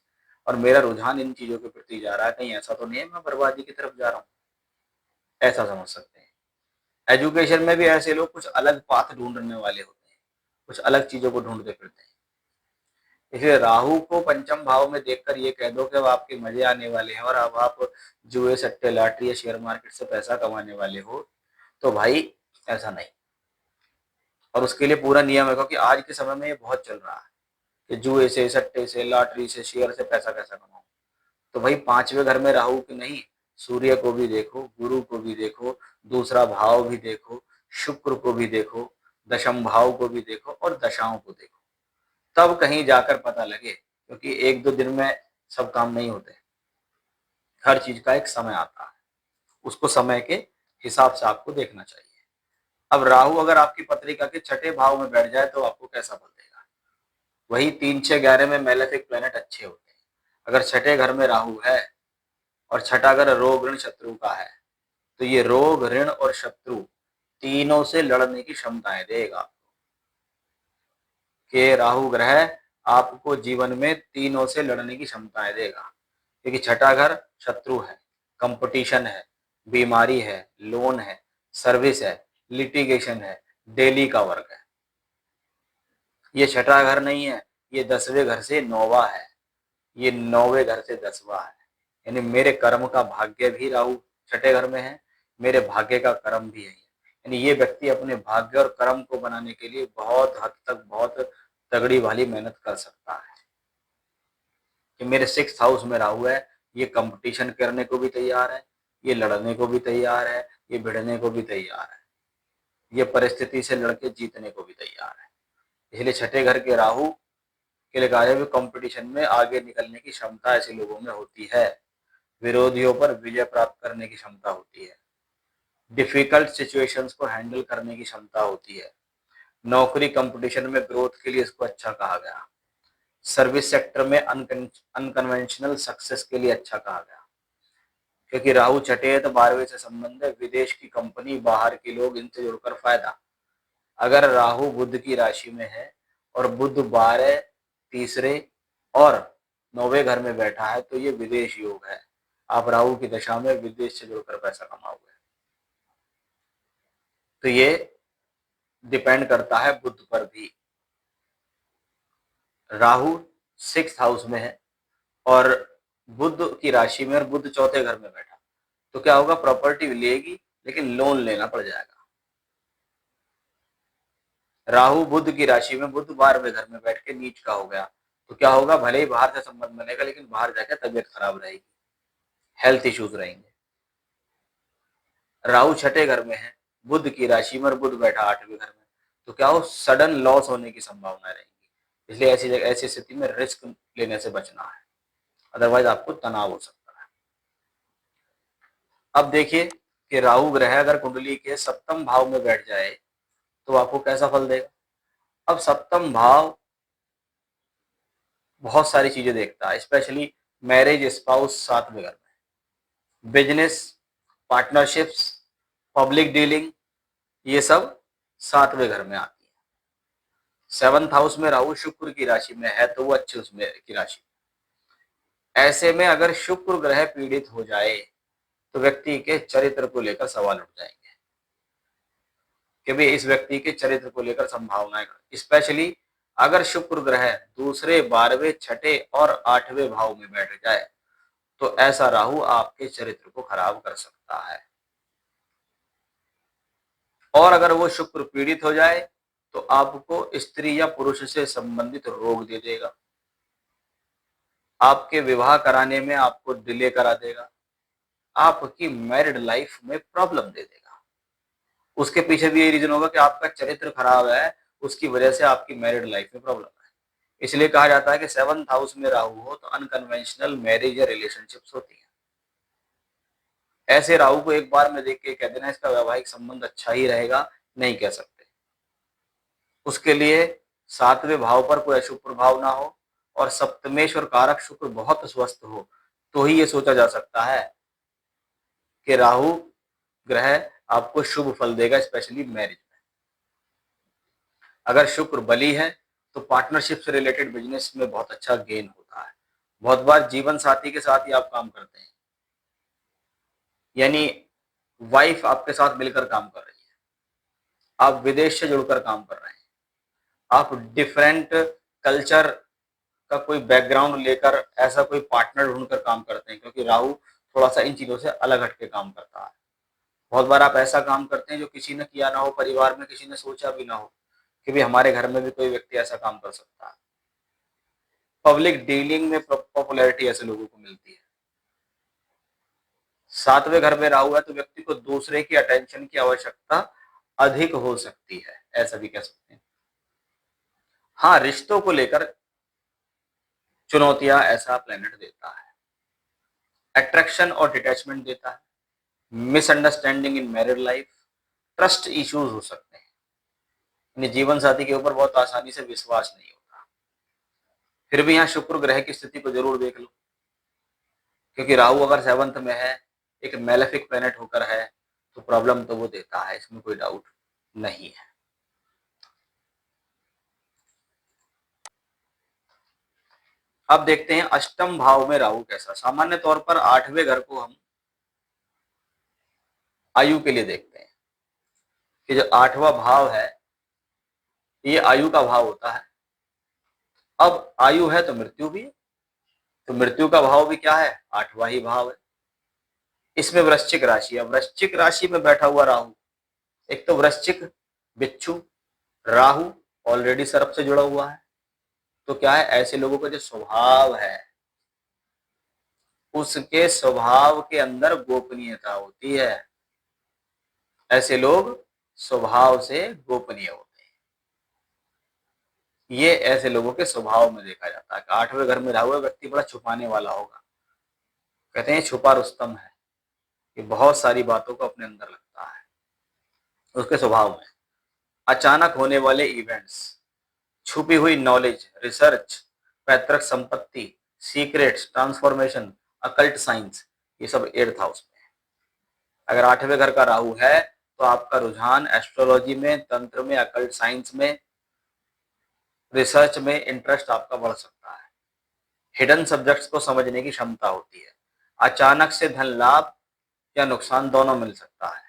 और मेरा रुझान इन चीजों के प्रति जा रहा है, कहीं ऐसा तो नहीं है मैं बर्बादी की तरफ जा रहा हूँ, ऐसा समझ सकते हैं। एजुकेशन में भी ऐसे लोग कुछ अलग पाथ ढूंढने वाले होते हैं, कुछ अलग चीजों को ढूंढते फिरते हैं। इसलिए राहु को पंचम भाव में देखकर ये कह दो कि अब आपके मजे आने वाले हैं और अब आप जुए सट्टे लॉटरी या शेयर मार्केट से पैसा कमाने वाले हो, तो भाई ऐसा नहीं। और उसके लिए पूरा नियम है, क्योंकि आज के समय में ये बहुत चल रहा है कि जुए से, सट्टे से, लॉटरी से, शेयर से पैसा कैसा कमाऊं। तो भाई 5वें घर में राहु की नहीं, सूर्य को भी देखो, गुरु को भी देखो, दूसरा भाव भी देखो, शुक्र को भी देखो, दशम भाव को भी देखो और दशाओं को देखो, तब कहीं जाकर पता लगे। क्योंकि 1-2 दिन में सब काम नहीं होते, हर चीज का एक समय आता है, उसको समय के हिसाब से आपको देखना चाहिए। अब राहु अगर आपकी पत्रिका के 6ठे भाव में बैठ जाए तो आपको कैसा फल देगा। वही 3, 6, 11 में मेलेफिक प्लेनेट अच्छे होते हैं। अगर 6ठे घर में राहु है और 6ठा घर रोग ऋण शत्रु का है, तो ये रोग ऋण और शत्रु तीनों से लड़ने की क्षमताएं देगा। कि राहु ग्रह आपको जीवन में तीनों से लड़ने की क्षमताएं देगा, क्योंकि 6ठा घर शत्रु है, कंपटीशन है, बीमारी है, लोन है, सर्विस है, लिटिगेशन है, डेली का वर्क है। ये 6ठा घर नहीं है, ये 10वें घर से 9वां है, ये 9वें घर से 10वां है। यानी मेरे कर्म का भाग्य भी राहु 6ठे घर में है, मेरे भाग्य का कर्म भी है। यानी ये व्यक्ति अपने भाग्य और कर्म को बनाने के लिए बहुत हद तक बहुत तगड़ी वाली मेहनत कर सकता है। कि मेरे 6th हाउस में राहु है, ये कंपटीशन करने को भी तैयार है, ये लड़ने को भी तैयार है, ये भिड़ने को भी तैयार है, ये परिस्थिति से लड़के जीतने को भी तैयार है। इसलिए 6ठे घर के राहु के लिए कहा कंपटीशन में आगे निकलने की क्षमता ऐसे लोगों में होती है, विरोधियों पर विजय प्राप्त करने की क्षमता होती है, डिफिकल्ट सिचुएशंस को हैंडल करने की क्षमता होती है। नौकरी कंपटीशन में ग्रोथ के लिए इसको अच्छा कहा गया। सर्विस सेक्टर में अनकन्वेंशनल सक्सेस के लिए अच्छा कहा गया, क्योंकि राहु 6ठे है तो 12वें से संबंध है, विदेश की कंपनी, बाहर के लोग, इनसे जुड़कर फायदा। अगर राहु बुध की राशि में है और बुध 12, तीसरे और 9वें घर में बैठा है तो ये विदेश योग है। आप राहु की दशा में विदेश से जुड़कर पैसा कमाओगे। तो ये डिपेंड करता है बुध पर भी। राहु 6th हाउस में है और बुध की राशि में और बुध 4थे घर में बैठा, तो क्या होगा, प्रॉपर्टी लेगी लेकिन लोन लेना पड़ जाएगा। राहु बुध की राशि में, बुध 12वें घर में बैठ के नीच का हो गया, तो क्या होगा, भले ही बाहर से संबंध बनेगा लेकिन बाहर जाकर तबियत खराब रहेगी, हेल्थ इश्यूज रहेंगे। राहु 6ठे घर में है, बुध की राशि में और बुध बैठा 8वें घर में, तो क्या हो, सडन लॉस होने की संभावना रहेगी। इसलिए ऐसी स्थिति में रिस्क लेने से बचना है, अदरवाइज आपको तनाव हो सकता है। अब देखिए कि राहु ग्रह अगर कुंडली के सप्तम भाव में बैठ जाए तो आपको कैसा फल देगा। अब सप्तम भाव बहुत सारी चीजें देखता है, स्पेशली मैरिज, स्पाउस, सातवें घर में बिजनेस, पार्टनरशिप्स, पब्लिक डीलिंग, ये सब सातवें घर में आती है। सेवंथ हाउस में राहु शुक्र की राशि में है तो वो अच्छी उसमें की राशि। ऐसे में अगर शुक्र ग्रह पीड़ित हो जाए तो व्यक्ति के चरित्र को लेकर सवाल उठ जाएंगे कि भाई इस व्यक्ति के चरित्र को लेकर संभावनाएं, स्पेशली अगर शुक्र ग्रह दूसरे, 12वें, छठे और 8वें भाव में बैठ जाए तो ऐसा राहु आपके चरित्र को खराब कर सकता है। और अगर वो शुक्र पीड़ित हो जाए तो आपको स्त्री या पुरुष से संबंधित रोग दे देगा, आपके विवाह कराने में आपको डिले करा देगा, आपकी मैरिड लाइफ में प्रॉब्लम दे देगा। उसके पीछे भी यही रीजन होगा कि आपका चरित्र खराब है, उसकी वजह से आपकी मैरिड लाइफ में प्रॉब्लम है। इसलिए कहा जाता है कि सेवंथ हाउस में राहु हो तो अनकन्वेंशनल मैरिज या रिलेशनशिप्स होती है। ऐसे राहु को एक बार में देख के कह देना इसका वैवाहिक संबंध अच्छा ही रहेगा, नहीं कह सकते। उसके लिए सातवें भाव पर कोई अशुभ प्रभाव ना हो और सप्तमेश्वर कारक शुक्र बहुत स्वस्थ हो तो ही ये सोचा जा सकता है कि राहु ग्रह आपको शुभ फल देगा, स्पेशली मैरिज में। अगर शुक्र बली है तो पार्टनरशिप से रिलेटेड बिजनेस में बहुत अच्छा गेन होता है। बहुत बार जीवन साथी के साथ ही आप काम करते हैं, यानी वाइफ आपके साथ मिलकर काम कर रही है, आप विदेश से जुड़कर काम कर रहे हैं, आप डिफरेंट कल्चर का कोई बैकग्राउंड लेकर ऐसा कोई पार्टनर ढूंढकर काम करते हैं, क्योंकि राहु थोड़ा सा इन चीजों से अलग हटके काम करता है। बहुत बार आप ऐसा काम करते हैं जो किसी ने किया ना हो, परिवार में किसी ने सोचा भी ना हो कि भी हमारे घर में भी कोई व्यक्ति ऐसा काम कर सकता है। पब्लिक डीलिंग में पॉपुलैरिटी ऐसे लोगों को मिलती है। सातवें घर में राहु है तो व्यक्ति को दूसरे की अटेंशन की आवश्यकता अधिक हो सकती है, ऐसा भी कह सकते हैं। हाँ, रिश्तों को लेकर चुनौतियां ऐसा प्लेनेट देता है, अट्रैक्शन और डिटैचमेंट देता है, मिसअंडरस्टैंडिंग इन मैरिड लाइफ, ट्रस्ट इश्यूज हो सकते हैं, यानी जीवन साथी के ऊपर बहुत आसानी से विश्वास नहीं होता। फिर भी यहाँ शुक्र ग्रह की स्थिति को जरूर देख लो, क्योंकि राहु अगर सेवंथ में है, एक मेलेफिक प्लेनेट होकर है, तो प्रॉब्लम तो वो देता है, इसमें कोई डाउट नहीं है। अब देखते हैं अष्टम भाव में राहु कैसा। सामान्य तौर पर आठवें घर को हम आयु के लिए देखते हैं कि जो आठवां भाव है ये आयु का भाव होता है। अब आयु है तो मृत्यु भी है, तो मृत्यु का भाव भी क्या है, आठवां ही भाव है। इसमें वृश्चिक राशि है, वृश्चिक राशि में बैठा हुआ राहु, एक तो वृश्चिक, बिच्छू, राहु ऑलरेडी सर्प से जुड़ा हुआ है, तो क्या है, ऐसे लोगों का जो स्वभाव है उसके स्वभाव के अंदर गोपनीयता होती है। ऐसे लोग स्वभाव से गोपनीय होते हैं, ये ऐसे लोगों के स्वभाव में देखा जाता है। आठवें घर में रहा हुआ व्यक्ति बड़ा छुपाने वाला होगा, कहते हैं छुपा रुस्तम है, ये बहुत सारी बातों को अपने अंदर लगता है उसके स्वभाव में। अचानक होने वाले इवेंट्स, छुपी हुई नॉलेज, रिसर्च, पैतृक संपत्ति, सीक्रेट्स, ट्रांसफॉर्मेशन, अकल्ट साइंस, ये सब 8th हाउस में है। अगर आठवें घर का राहु है तो आपका रुझान एस्ट्रोलॉजी में, तंत्र में, अकल्ट साइंस में, रिसर्च में इंटरेस्ट आपका बढ़ सकता है। हिडन सब्जेक्ट्स को समझने की क्षमता होती है। अचानक से धन लाभ या नुकसान दोनों मिल सकता है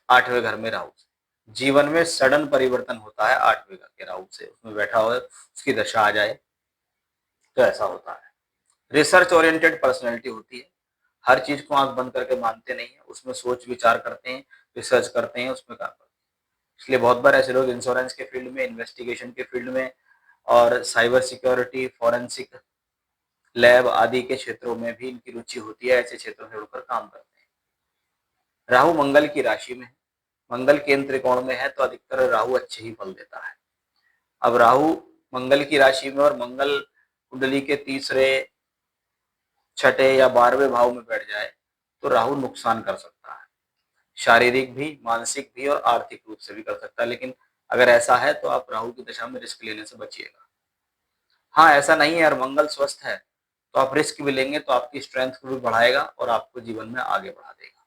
आठवें घर में राहु से। जीवन में सडन परिवर्तन होता है आठवें घर के राहु से, उसमें बैठा हुआ उसकी दशा आ जाए तो ऐसा होता है। रिसर्च ओरिएंटेड पर्सनैलिटी होती है, हर चीज को आंख बंद करके मानते नहीं है, उसमें सोच विचार करते हैं, रिसर्च करते हैं, उसमें काम करते हैं। इसलिए बहुत बार ऐसे लोग इंश्योरेंस के फील्ड में, इन्वेस्टिगेशन के फील्ड में और साइबर सिक्योरिटी, फॉरेंसिक लैब आदि के क्षेत्रों में भी इनकी रुचि होती है, ऐसे क्षेत्रों में जुड़कर काम करते हैं। राहु मंगल की राशि में है, मंगल केंद्र त्रिकोण में है तो अधिकतर राहु अच्छे ही फल देता है। अब राहु मंगल की राशि में और मंगल कुंडली के तीसरे, छठे या 12वें भाव में बैठ जाए तो राहु नुकसान कर सकता है, शारीरिक भी, मानसिक भी और आर्थिक रूप से भी कर सकता है। लेकिन अगर ऐसा है तो आप राहु की दशा में रिस्क लेने से बचिएगा। हाँ, ऐसा नहीं है, यार मंगल स्वस्थ है तो आप रिस्क भी लेंगे तो आपकी स्ट्रेंथ को भी बढ़ाएगा और आपको जीवन में आगे बढ़ा देगा।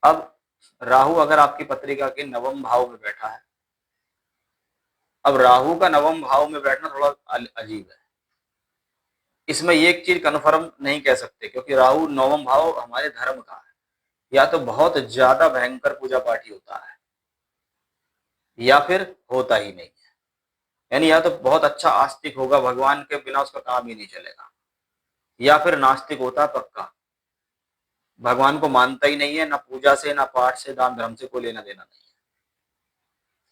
अब राहु अगर आपकी पत्रिका के नवम भाव में बैठा है, अब राहु का नवम भाव में बैठना थोड़ा अजीब है। इसमें एक चीज कन्फर्म नहीं कह सकते, क्योंकि राहु नवम भाव हमारे धर्म का है। या तो बहुत ज्यादा भयंकर पूजा पाठी होता है या फिर होता ही नहीं है। यानी या तो बहुत अच्छा आस्तिक होगा, भगवान के बिना उसका काम ही नहीं चलेगा, या फिर नास्तिक होता है पक्का, भगवान को मानता ही नहीं है, ना पूजा से, ना पाठ से, दान धर्म से कोई लेना देना नहीं है।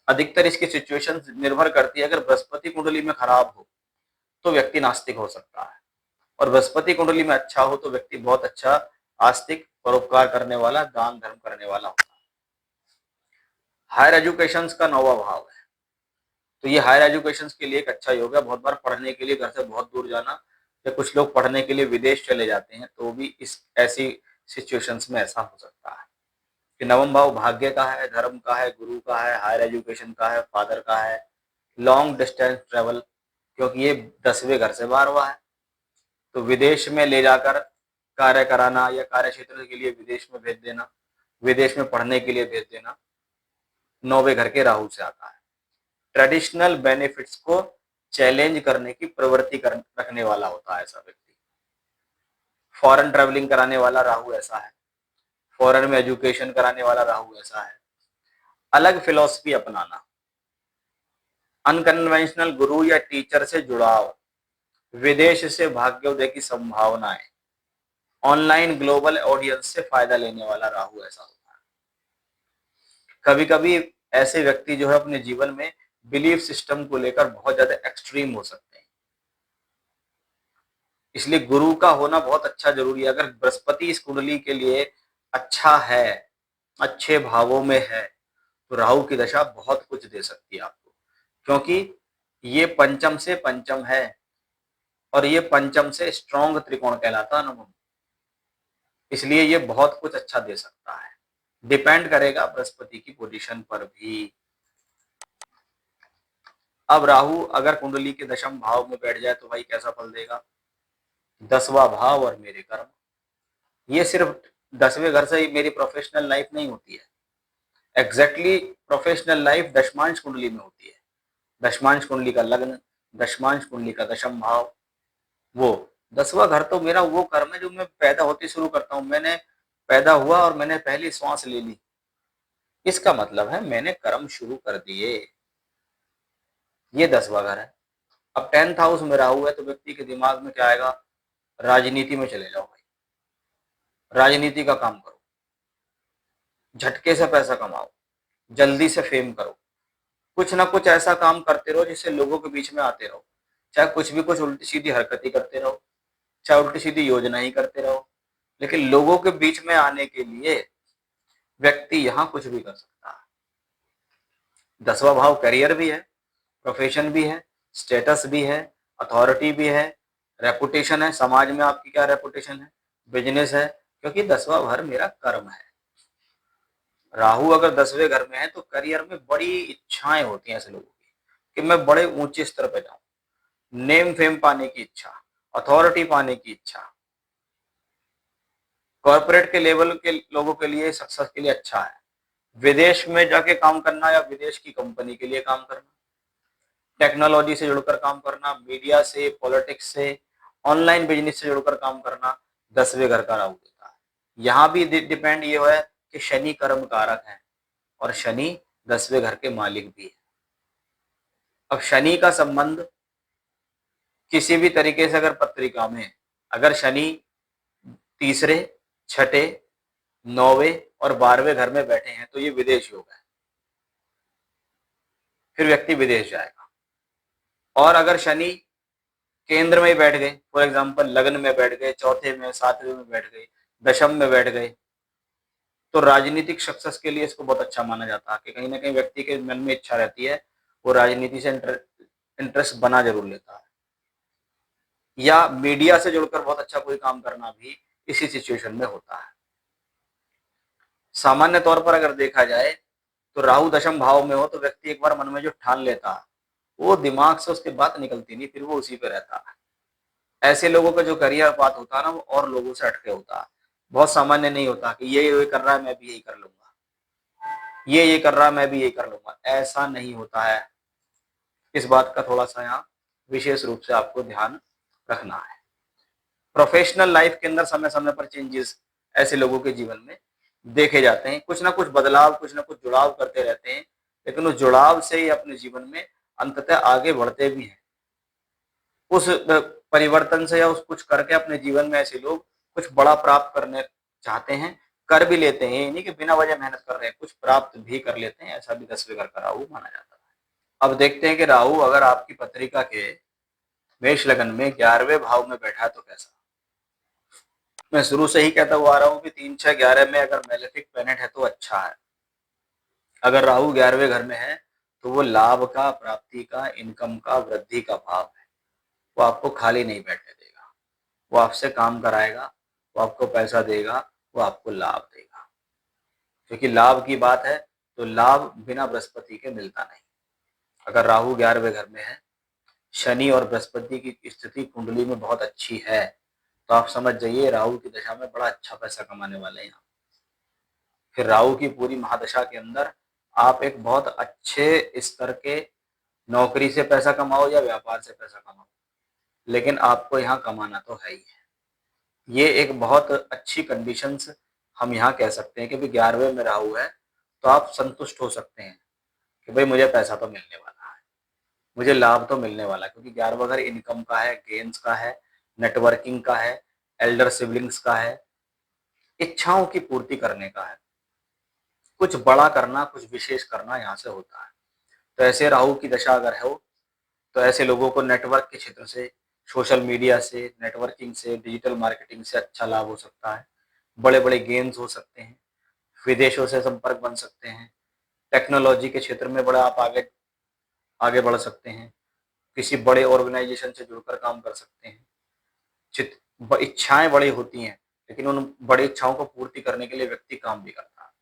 अधिकतर इसकी सिचुएशन निर्भर करती है, अगर बृहस्पति कुंडली में खराब हो तो व्यक्ति नास्तिक हो सकता है, और बृहस्पति कुंडली में अच्छा हो तो व्यक्ति बहुत अच्छा आस्तिक, परोपकार करने वाला, दान धर्म करने वाला होता है। हायर एजुकेशन का नौवा भाव है, तो ये हायर एजुकेशन के लिए एक अच्छा योग है। बहुत बार पढ़ने के लिए घर से बहुत दूर जाना, या कुछ लोग पढ़ने के लिए विदेश चले जाते हैं, तो भी इस ऐसी सिचुएशंस में ऐसा हो सकता है कि नवम भाव भाग्य का है, धर्म का है, गुरु का है, हायर एजुकेशन का है, फादर का है, लॉन्ग डिस्टेंस ट्रेवल, क्योंकि ये 10वें घर से बाहर हुआ है, तो विदेश में ले जाकर कार्य कराना या कार्य क्षेत्र के लिए विदेश में भेज देना, विदेश में पढ़ने के लिए भेज देना, 9वें घर के राहु से आता है। ट्रेडिशनल बेनिफिट्स को चैलेंज करने की प्रवृत्ति रखने वाला होता है ऐसा व्यक्ति। फॉरेन ट्रेवलिंग कराने वाला राहु ऐसा है, फॉरेन में एजुकेशन कराने वाला राहु ऐसा है। अलग फिलॉसफी अपनाना, अनकन्वेंशनल गुरु या टीचर से जुड़ाव, विदेश से भाग्योदय की संभावनाएं, ऑनलाइन ग्लोबल ऑडियंस से फायदा लेने वाला राहु ऐसा होता है। कभी कभी ऐसे व्यक्ति जो है अपने जीवन में बिलीफ सिस्टम को लेकर बहुत ज्यादा एक्सट्रीम हो सकते हैं, इसलिए गुरु का होना बहुत अच्छा जरूरी है। अगर बृहस्पति इस कुंडली के लिए अच्छा है, अच्छे भावों में है, तो राहु की दशा बहुत कुछ दे सकती है आपको, क्योंकि ये पंचम से पंचम है और ये पंचम से स्ट्रॉन्ग त्रिकोण कहलाता है नवम, इसलिए ये बहुत कुछ अच्छा दे सकता है। डिपेंड करेगा बृहस्पति की पोजीशन पर भी। अब राहु अगर कुंडली के दशम भाव में बैठ जाए तो भाई कैसा फल देगा? 10वां भाव और मेरे कर्म, ये सिर्फ 10वें घर से ही मेरी प्रोफेशनल लाइफ नहीं होती है, एग्जैक्टली प्रोफेशनल लाइफ दशमांश कुंडली में होती है। दशमांश कुंडली का लग्न, दशमांश कुंडली का दशम भाव, वो 10वां घर तो मेरा वो कर्म है जो मैं पैदा होते शुरू करता हूँ। मैंने पैदा हुआ और मैंने पहली श्वास ले ली, इसका मतलब है मैंने कर्म शुरू कर दिए, ये 10वां घर है। अब 10th हाउस में राहु है तो व्यक्ति के दिमाग में क्या आएगा? राजनीति में चले जाओ भाई, राजनीति का काम करो, झटके से पैसा कमाओ, जल्दी से फेम करो, कुछ ना कुछ ऐसा काम करते रहो जिससे लोगों के बीच में आते रहो, चाहे कुछ भी कुछ उल्टी सीधी हरकत ही करते रहो, चाहे उल्टी सीधी योजना ही करते रहो, लेकिन लोगों के बीच में आने के लिए व्यक्ति यहाँ कुछ भी कर सकता है। 10वां भाव करियर भी है, प्रोफेशन भी है, स्टेटस भी है, अथॉरिटी भी है, रेपुटेशन है, समाज में आपकी क्या रेपुटेशन है, बिजनेस है, क्योंकि 10वां घर मेरा कर्म है। राहु अगर 10वें घर में है तो करियर में बड़ी इच्छाएं होती हैं ऐसे लोगों की कि मैं बड़े ऊंचे स्तर पर जाऊं, नेम फेम पाने की इच्छा, अथॉरिटी पाने की इच्छा, कॉर्पोरेट के लेवल के लोगों के लिए सक्सेस के लिए अच्छा है, विदेश में जाके काम करना या विदेश की कंपनी के लिए काम करना, टेक्नोलॉजी से जुड़कर काम करना, मीडिया से, पॉलिटिक्स से, ऑनलाइन बिजनेस से जुड़कर काम करना, 10वें घर का राहु देता है। यहाँ भी डिपेंड ये है कि शनि कर्म कारक है और शनि 10वें घर के मालिक भी है। अब शनि का संबंध किसी भी तरीके से अगर पत्रिका में अगर शनि तीसरे, छठे, 9वें और 12वें घर में बैठे हैं तो ये विदेश योग है, फिर व्यक्ति विदेश जाएगा। और अगर शनि केंद्र में बैठ गए, फॉर एग्जाम्पल लग्न में बैठ गए, चौथे में, 7वें में बैठ गए, दशम में बैठ गए, तो राजनीतिक सक्सेस के लिए इसको बहुत अच्छा माना जाता है कि कहीं ना कहीं व्यक्ति के मन में इच्छा रहती है, वो राजनीति से इंटरेस्ट बना जरूर लेता है। या मीडिया से जुड़कर बहुत अच्छा कोई काम करना भी इसी सिचुएशन में होता है। सामान्य तौर पर अगर देखा जाए तो राहु दशम भाव में हो तो व्यक्ति एक बार मन में जो ठान लेता है वो दिमाग से उसकी बात निकलती नहीं, फिर वो उसी पे रहता है। ऐसे लोगों का जो करियर पाथ होता है ना वो और लोगों से हटके होता है। बहुत सामान्य नहीं होता कि ये कर रहा है मैं भी यही कर लूंगा, ये कर रहा है मैं भी यही कर लूंगा, ऐसा नहीं होता है। इस बात का थोड़ा सा यहाँ विशेष रूप से आपको ध्यान रखना है। प्रोफेशनल लाइफ के अंदर समय समय पर चेंजेस ऐसे लोगों के जीवन में देखे जाते हैं, कुछ ना कुछ बदलाव, कुछ ना कुछ जुड़ाव करते रहते हैं, लेकिन उस जुड़ाव से ही अपने जीवन में अंततः आगे बढ़ते भी हैं। उस परिवर्तन से या उस कुछ करके अपने जीवन में ऐसे लोग कुछ बड़ा प्राप्त करने चाहते हैं, कर भी लेते हैं। ये नहीं कि बिना वजह मेहनत कर रहे हैं, कुछ प्राप्त भी कर लेते हैं। ऐसा भी 10वें घर का राहु माना जाता है। अब देखते हैं कि राहु अगर आपकी पत्रिका के मेष लगन में 11वें भाव में बैठा है तो कैसा। मैं शुरू से ही कहता हुआ आ रहा हूँ कि 3, 6, 11 में अगर मेलेफिक प्लैनेट है तो अच्छा है। अगर राहु 11वें घर में है तो वो लाभ का, प्राप्ति का, इनकम का, वृद्धि का भाव है। वो आपको खाली नहीं बैठने देगा, वो आपसे काम कराएगा, वो आपको पैसा देगा, वो आपको लाभ देगा। क्योंकि लाभ की बात है तो लाभ बिना बृहस्पति के मिलता नहीं। अगर राहु 11वें घर में है, शनि और बृहस्पति की स्थिति कुंडली में बहुत अच्छी है, तो आप समझ जाइए राहु की दशा में बड़ा अच्छा पैसा कमाने वाले हैं। फिर राहु की पूरी महादशा के अंदर आप एक बहुत अच्छे स्तर के नौकरी से पैसा कमाओ या व्यापार से पैसा कमाओ, लेकिन आपको यहाँ कमाना तो है ही है। ये एक बहुत अच्छी कंडीशंस हम यहाँ कह सकते हैं कि भाई 11वें में राहु है तो आप संतुष्ट हो सकते हैं कि भाई मुझे पैसा तो मिलने वाला है, मुझे लाभ तो मिलने वाला है। क्योंकि 11वां घर इनकम का है, गेन्स का है, नेटवर्किंग का है, एल्डर सिबलिंग्स का है, इच्छाओं की पूर्ति करने का है, कुछ बड़ा करना, कुछ विशेष करना यहाँ से होता है। तो ऐसे राहु की दशा अगर हो तो ऐसे लोगों को नेटवर्क के क्षेत्र से, सोशल मीडिया से, नेटवर्किंग से, डिजिटल मार्केटिंग से अच्छा लाभ हो सकता है। बड़े बड़े गेम्स हो सकते हैं, विदेशों से संपर्क बन सकते हैं, टेक्नोलॉजी के क्षेत्र में बड़ा आप आगे आगे बढ़ सकते हैं, किसी बड़े ऑर्गेनाइजेशन से जुड़कर काम कर सकते हैं। इच्छाएं बड़ी होती हैं, लेकिन उन बड़ी इच्छाओं को पूर्ति करने के लिए व्यक्ति काम भी करता है।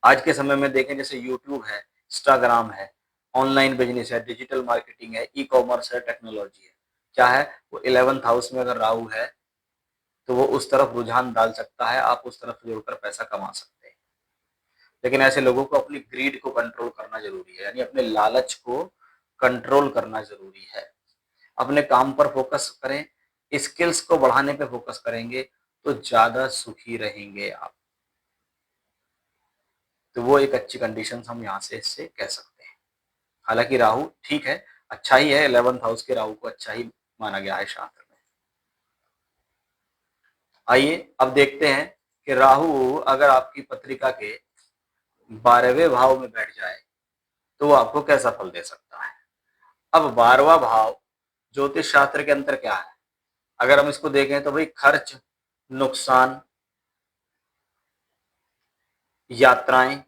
आज के समय में देखें जैसे यूट्यूब है, इंस्टाग्राम है, ऑनलाइन बिजनेस है, डिजिटल मार्केटिंग है, ई कॉमर्स है, टेक्नोलॉजी है, क्या है वो 11th हाउस में अगर राहु है तो वो उस तरफ रुझान डाल सकता है, आप उस तरफ जुड़कर पैसा कमा सकते हैं। लेकिन ऐसे लोगों को अपनी ग्रीड को कंट्रोल करना जरूरी है, यानी अपने लालच को कंट्रोल करना जरूरी है। अपने काम पर फोकस करें, स्किल्स को बढ़ाने पे फोकस करेंगे तो ज्यादा सुखी रहेंगे आप। तो वो एक अच्छी कंडीशन हम यहाँ से इससे कह सकते हैं। हालांकि राहु ठीक है, अच्छा ही है, 11th हाउस के राहु को अच्छा ही माना गया है शास्त्र में। आइए अब देखते हैं कि राहु अगर आपकी पत्रिका के 12वें भाव में बैठ जाए तो वो आपको कैसा फल दे सकता है। अब 12वां भाव ज्योतिष शास्त्र के अंतर क्या है, अगर हम इसको देखें तो भाई खर्च, नुकसान, यात्राएं,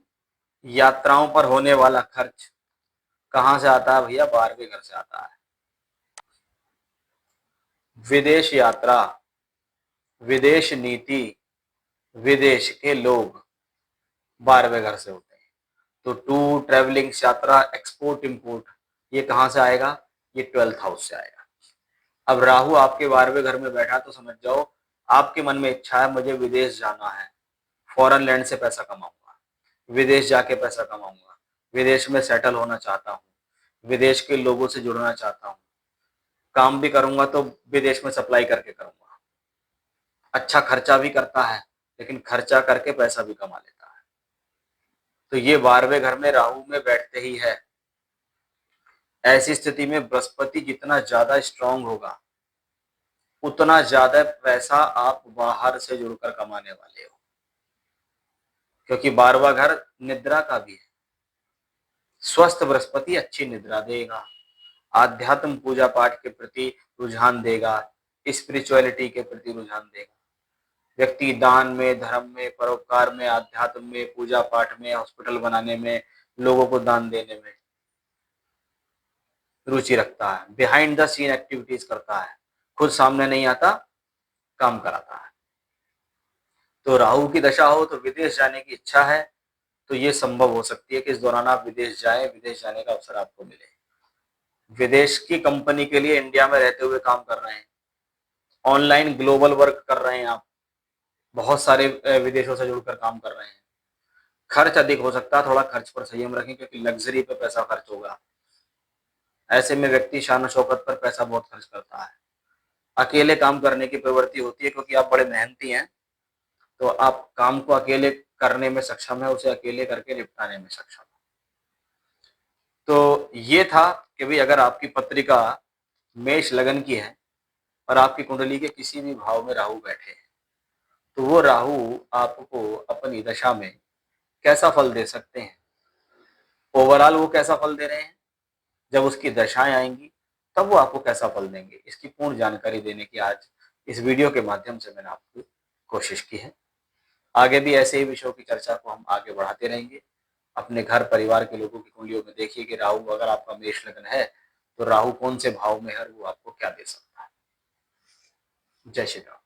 यात्राओं पर होने वाला खर्च कहां से आता है भैया, 12वें घर से आता है। विदेश यात्रा, विदेश नीति, विदेश के लोग 12वें घर से होते हैं। तो टूर, ट्रेवलिंग, यात्रा, एक्सपोर्ट, इंपोर्ट, ये कहां से आएगा, ये 12th हाउस से आएगा। अब राहु आपके 12वें घर में बैठा तो समझ जाओ आपके मन में इच्छा है मुझे विदेश जाना है, फॉरेन लैंड से पैसा कमाऊंगा, विदेश जाके पैसा कमाऊंगा, विदेश में सेटल होना चाहता हूँ, विदेश के लोगों से जुड़ना चाहता हूँ, काम भी करूंगा तो विदेश में सप्लाई करके करूंगा। अच्छा खर्चा भी करता है, लेकिन खर्चा करके पैसा भी कमा लेता है। तो ये 12वें घर में राहु में बैठते ही है। ऐसी स्थिति में बृहस्पति जितना ज्यादा स्ट्रांग होगा उतना ज्यादा पैसा आप बाहर से जुड़कर कमाने वाले हो। क्योंकि 12वां घर निद्रा का भी है। स्वस्थ बृहस्पति अच्छी निद्रा देगा, आध्यात्म पूजा पाठ के प्रति रुझान देगा, स्पिरिचुअलिटी के प्रति रुझान देगा। व्यक्ति दान में, धर्म में, परोपकार में, आध्यात्म में, पूजा पाठ में, हॉस्पिटल बनाने में, लोगों को दान देने में रुचि रखता है, बिहाइंड द सीन एक्टिविटीज करता है, खुद सामने नहीं आता, काम कराता है। तो राहु की दशा हो तो विदेश जाने की इच्छा है तो ये संभव हो सकती है कि इस दौरान आप विदेश जाएं, विदेश जाने का अवसर आपको मिले। विदेश की कंपनी के लिए इंडिया में रहते हुए काम कर रहे हैं, ऑनलाइन ग्लोबल वर्क कर रहे हैं आप, बहुत सारे विदेशों से जुड़कर काम कर रहे हैं। खर्च अधिक हो सकता है, थोड़ा खर्च पर संयम रखें क्योंकि लग्जरी पे पैसा खर्च होगा। ऐसे में व्यक्ति शान शौकत पर पैसा बहुत खर्च करता है। अकेले काम करने की प्रवृत्ति होती है क्योंकि आप बड़े मेहनती हैं, तो आप काम को अकेले करने में सक्षम है, उसे अकेले करके निपटाने में सक्षम है। तो ये था कि भाई अगर आपकी पत्रिका मेष लगन की है और आपकी कुंडली के किसी भी भाव में राहु बैठे हैं, तो वो राहु आपको अपनी दशा में कैसा फल दे सकते हैं, ओवरऑल वो कैसा फल दे रहे हैं, जब उसकी दशाएं आएंगी तब वो आपको कैसा फल देंगे, इसकी पूर्ण जानकारी देने की आज इस वीडियो के माध्यम से मैंने आपको कोशिश की है। आगे भी ऐसे ही विषयों की चर्चा को हम आगे बढ़ाते रहेंगे। अपने घर परिवार के लोगों की कुंडलियों में देखिए कि राहु अगर आपका मेष लग्न है तो राहु कौन से भाव में है, वो आपको क्या दे सकता है। जय श्री राम।